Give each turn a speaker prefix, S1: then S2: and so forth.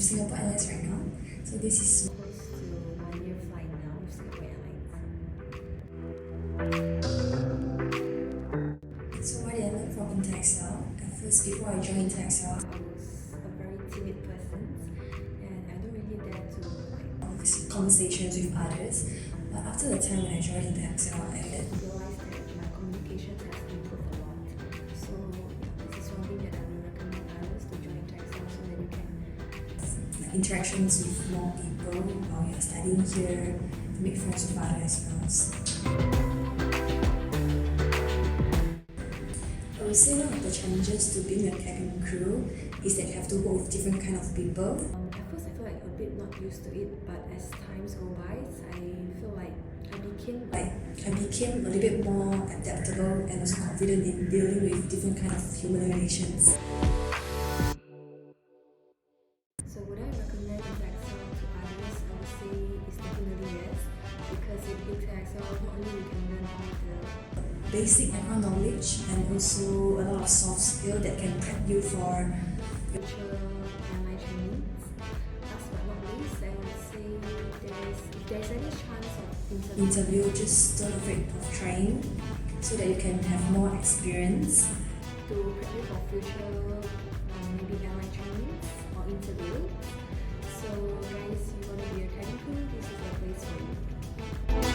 S1: Singapore Airlines right now. So this is
S2: close to 1 year flight now with Singapore Airlines.
S1: So what did I learn from 𝒂𝒊? At first, before I joined 𝒂𝒊,
S2: I was a very timid person and I don't really dare to
S1: conversations with others. But after the time when I joined 𝒂𝒊, I
S2: realize that my communication has improved a lot. So this is one thing that I will recommend others to join 𝒂𝒊 so that you can
S1: interactions with more people while you're studying here, to make friends with others as well. I would say one of the challenges to being a cabin crew is that you have to work with different kind of people.
S2: At first I feel like a bit not used to it, but as times go by, I feel like I became a little bit more adaptable and also confident in dealing with different kind of human relations. So would I recommend 𝒂𝒊 to others? I would say it's definitely yes, because in 𒂂� not only you can learn all the
S1: basic aircraft knowledge and also a lot of soft skill that can prep you for
S2: future airline trainings. Last but not least, I would say if there's any chance of
S1: interview, just don't afraid of trying so that you can have more experience
S2: to prep you for future maybe airline trainings or interview. So guys, you want to be a cabin crew, this is the place for you.